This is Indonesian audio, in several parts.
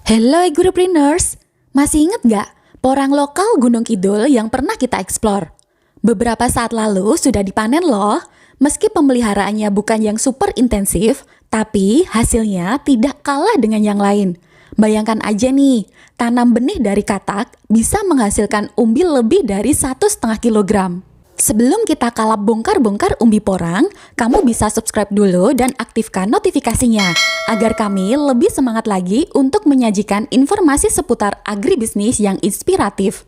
Hello Agripreneurs, masih ingat nggak porang lokal Gunung Kidul yang pernah kita eksplor? Beberapa saat lalu sudah dipanen loh, meski pemeliharaannya bukan yang super intensif, tapi hasilnya tidak kalah dengan yang lain. Bayangkan aja nih, tanam benih dari katak bisa menghasilkan umbi lebih dari 1,5 kilogram. Sebelum kita kalap bongkar-bongkar umbi porang, kamu bisa subscribe dulu dan aktifkan notifikasinya agar kami lebih semangat lagi untuk menyajikan informasi seputar agribisnis yang inspiratif.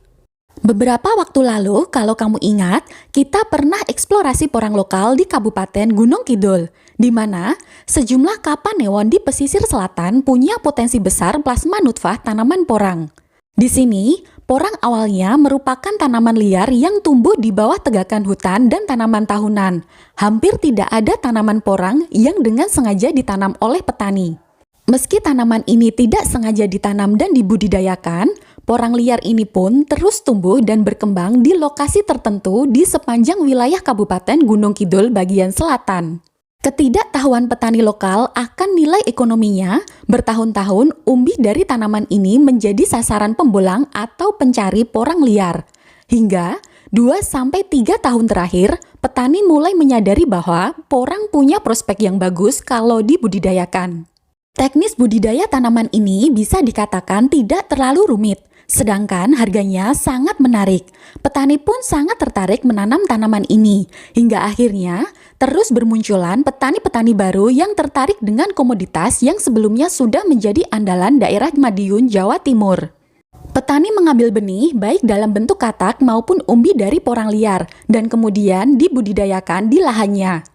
Beberapa waktu lalu, kalau kamu ingat, kita pernah eksplorasi porang lokal di Kabupaten Gunung Kidul, di mana sejumlah kapanewon di pesisir selatan punya potensi besar plasma nutfah tanaman porang. Di sini, porang awalnya merupakan tanaman liar yang tumbuh di bawah tegakan hutan dan tanaman tahunan. Hampir tidak ada tanaman porang yang dengan sengaja ditanam oleh petani. Meski tanaman ini tidak sengaja ditanam dan dibudidayakan, porang liar ini pun terus tumbuh dan berkembang di lokasi tertentu di sepanjang wilayah Kabupaten Gunung Kidul bagian selatan. Ketidaktahuan petani lokal akan nilai ekonominya, bertahun-tahun umbi dari tanaman ini menjadi sasaran pembolang atau pencari porang liar. Hingga 2-3 tahun terakhir, petani mulai menyadari bahwa porang punya prospek yang bagus kalau dibudidayakan. Teknis budidaya tanaman ini bisa dikatakan tidak terlalu rumit, sedangkan harganya sangat menarik. Petani pun sangat tertarik menanam tanaman ini, hingga akhirnya terus bermunculan petani-petani baru yang tertarik dengan komoditas yang sebelumnya sudah menjadi andalan daerah Madiun, Jawa Timur. Petani mengambil benih baik dalam bentuk katak maupun umbi dari porang liar dan kemudian dibudidayakan di lahannya.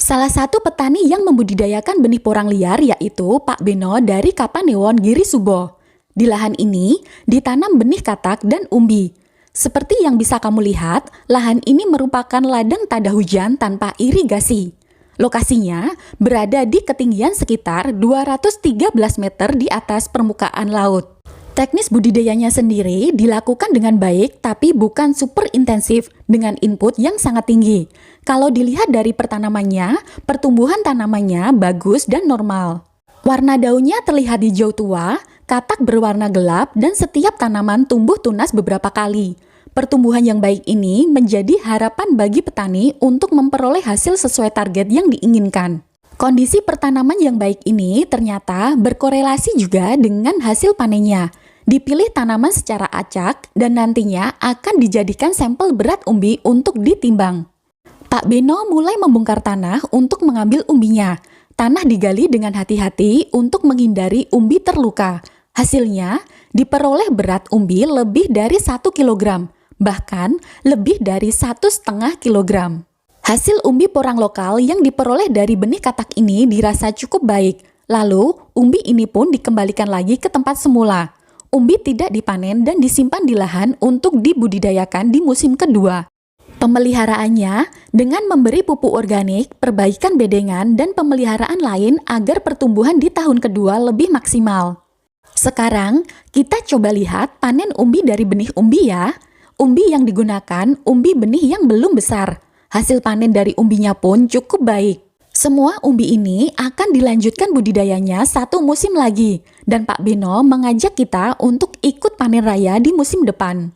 Salah satu petani yang membudidayakan benih porang liar yaitu Pak Beno dari Kapanewon Giri Subo. Di lahan ini ditanam benih katak dan umbi. Seperti yang bisa kamu lihat, lahan ini merupakan ladang tada hujan tanpa irigasi. Lokasinya berada di ketinggian sekitar 213 meter di atas permukaan laut. Teknis budidayanya sendiri dilakukan dengan baik tapi bukan super intensif dengan input yang sangat tinggi. Kalau dilihat dari pertanamannya, pertumbuhan tanamannya bagus dan normal. Warna daunnya terlihat hijau tua, katak berwarna gelap dan setiap tanaman tumbuh tunas beberapa kali. Pertumbuhan yang baik ini menjadi harapan bagi petani untuk memperoleh hasil sesuai target yang diinginkan. Kondisi pertanaman yang baik ini ternyata berkorelasi juga dengan hasil panennya. Dipilih tanaman secara acak dan nantinya akan dijadikan sampel berat umbi untuk ditimbang. Pak Beno mulai membongkar tanah untuk mengambil umbinya. Tanah digali dengan hati-hati untuk menghindari umbi terluka. Hasilnya diperoleh berat umbi lebih dari 1 kilogram, bahkan lebih dari 1,5 kilogram. Hasil umbi porang lokal yang diperoleh dari benih katak ini dirasa cukup baik. Lalu, umbi ini pun dikembalikan lagi ke tempat semula. Umbi tidak dipanen dan disimpan di lahan untuk dibudidayakan di musim kedua. Pemeliharaannya dengan memberi pupuk organik, perbaikan bedengan, dan pemeliharaan lain agar pertumbuhan di tahun kedua lebih maksimal. Sekarang, kita coba lihat panen umbi dari benih umbi ya. Umbi yang digunakan, umbi benih yang belum besar. Hasil panen dari umbinya pun cukup baik. Semua umbi ini akan dilanjutkan budidayanya 1 musim lagi. Dan Pak Beno mengajak kita untuk ikut panen raya di musim depan.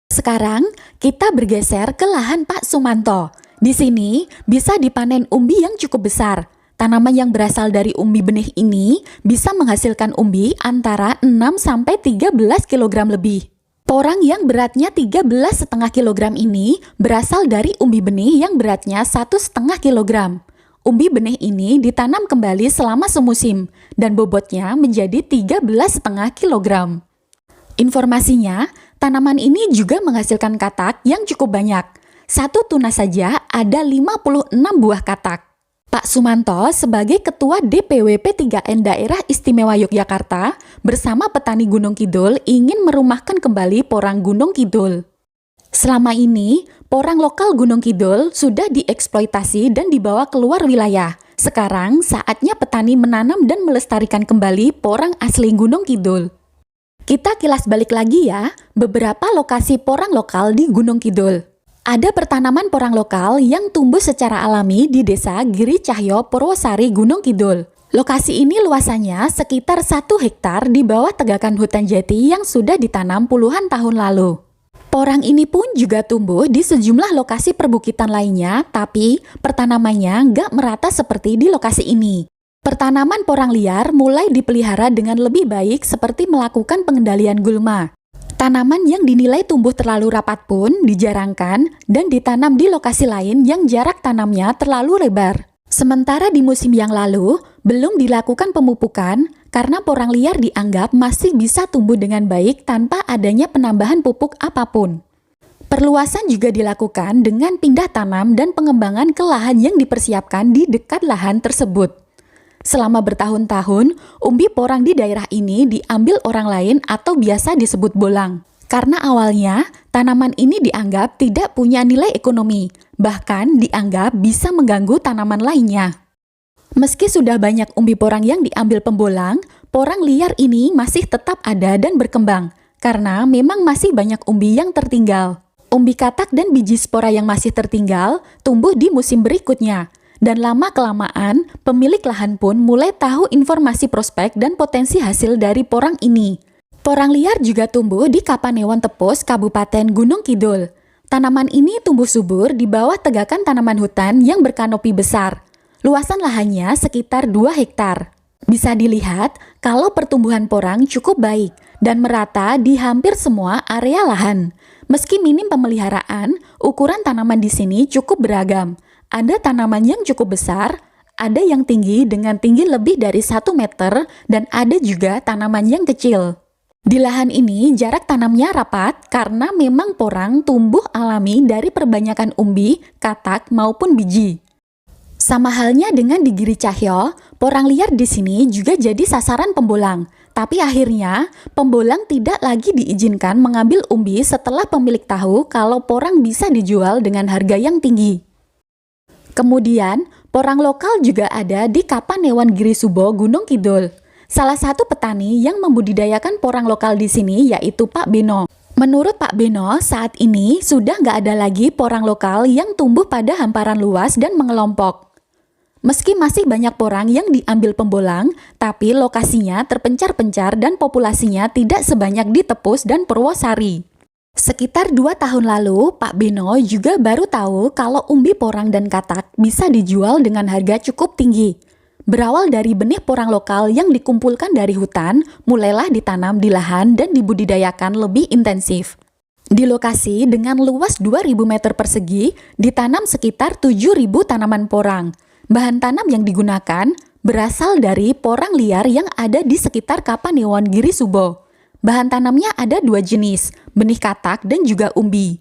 Sekarang, kita bergeser ke lahan Pak Sumanto. Di sini, bisa dipanen umbi yang cukup besar. Tanaman yang berasal dari umbi benih ini bisa menghasilkan umbi antara 6-13 kg lebih. Porang yang beratnya 13,5 kg ini berasal dari umbi benih yang beratnya 1,5 kg. Umbi benih ini ditanam kembali selama semusim dan bobotnya menjadi 13,5 kg. Informasinya, tanaman ini juga menghasilkan katak yang cukup banyak. Satu tunas saja ada 56 buah katak. Pak Sumanto sebagai Ketua DPW P3N Daerah Istimewa Yogyakarta bersama petani Gunung Kidul ingin merumahkan kembali porang Gunung Kidul. Selama ini, porang lokal Gunung Kidul sudah dieksploitasi dan dibawa keluar wilayah. Sekarang saatnya petani menanam dan melestarikan kembali porang asli Gunung Kidul. Kita kilas balik lagi ya, beberapa lokasi porang lokal di Gunung Kidul. Ada pertanaman porang lokal yang tumbuh secara alami di Desa Giri Cahyo, Purwosari, Gunung Kidul. Lokasi ini luasannya sekitar 1 hektar di bawah tegakan hutan jati yang sudah ditanam puluhan tahun lalu. Porang ini pun juga tumbuh di sejumlah lokasi perbukitan lainnya, tapi pertanamannya nggak merata seperti di lokasi ini. Pertanaman porang liar mulai dipelihara dengan lebih baik seperti melakukan pengendalian gulma. Tanaman yang dinilai tumbuh terlalu rapat pun dijarangkan dan ditanam di lokasi lain yang jarak tanamnya terlalu lebar. Sementara di musim yang lalu, belum dilakukan pemupukan karena porang liar dianggap masih bisa tumbuh dengan baik tanpa adanya penambahan pupuk apapun. Perluasan juga dilakukan dengan pindah tanam dan pengembangan ke lahan yang dipersiapkan di dekat lahan tersebut. Selama bertahun-tahun, umbi porang di daerah ini diambil orang lain atau biasa disebut bolang. Karena awalnya, tanaman ini dianggap tidak punya nilai ekonomi, bahkan dianggap bisa mengganggu tanaman lainnya. Meski sudah banyak umbi porang yang diambil pembolang, porang liar ini masih tetap ada dan berkembang, karena memang masih banyak umbi yang tertinggal. Umbi katak dan biji spora yang masih tertinggal tumbuh di musim berikutnya, dan lama-kelamaan pemilik lahan pun mulai tahu informasi prospek dan potensi hasil dari porang ini. Porang liar juga tumbuh di Kapanewon Tepus, Kabupaten Gunung Kidul. Tanaman ini tumbuh subur di bawah tegakan tanaman hutan yang berkanopi besar. Luasan lahannya sekitar 2 hektar. Bisa dilihat kalau pertumbuhan porang cukup baik dan merata di hampir semua area lahan. Meski minim pemeliharaan, ukuran tanaman di sini cukup beragam. Ada tanaman yang cukup besar, ada yang tinggi dengan tinggi lebih dari 1 meter, dan ada juga tanaman yang kecil. Di lahan ini jarak tanamnya rapat karena memang porang tumbuh alami dari perbanyakan umbi, katak maupun biji. Sama halnya dengan di Giri Cahyo, porang liar di sini juga jadi sasaran pembolang. Tapi akhirnya pembolang tidak lagi diizinkan mengambil umbi setelah pemilik tahu kalau porang bisa dijual dengan harga yang tinggi. Kemudian, porang lokal juga ada di Kapanewon Giri Subo, Gunung Kidul. Salah satu petani yang membudidayakan porang lokal di sini yaitu Pak Beno. Menurut Pak Beno, saat ini sudah nggak ada lagi porang lokal yang tumbuh pada hamparan luas dan mengelompok. Meski masih banyak porang yang diambil pembolang, tapi lokasinya terpencar-pencar dan populasinya tidak sebanyak di Tepus dan Purwosari. Sekitar 2 tahun lalu, Pak Beno juga baru tahu kalau umbi porang dan katak bisa dijual dengan harga cukup tinggi. Berawal dari benih porang lokal yang dikumpulkan dari hutan, mulailah ditanam di lahan dan dibudidayakan lebih intensif. Di lokasi dengan luas 2.000 meter persegi, ditanam sekitar 7.000 tanaman porang. Bahan tanam yang digunakan berasal dari porang liar yang ada di sekitar Kapanewon Giri Subo. Bahan tanamnya ada 2 jenis, benih katak dan juga umbi.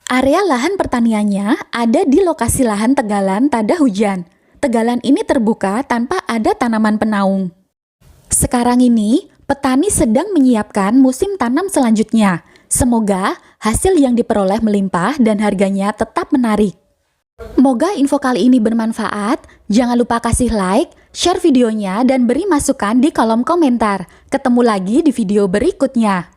Area lahan pertaniannya ada di lokasi lahan tegalan tada hujan. Tegalan ini terbuka tanpa ada tanaman penaung. Sekarang ini, petani sedang menyiapkan musim tanam selanjutnya. Semoga hasil yang diperoleh melimpah dan harganya tetap menarik. Semoga info kali ini bermanfaat. Jangan lupa kasih like, share videonya, dan beri masukan di kolom komentar. Ketemu lagi di video berikutnya.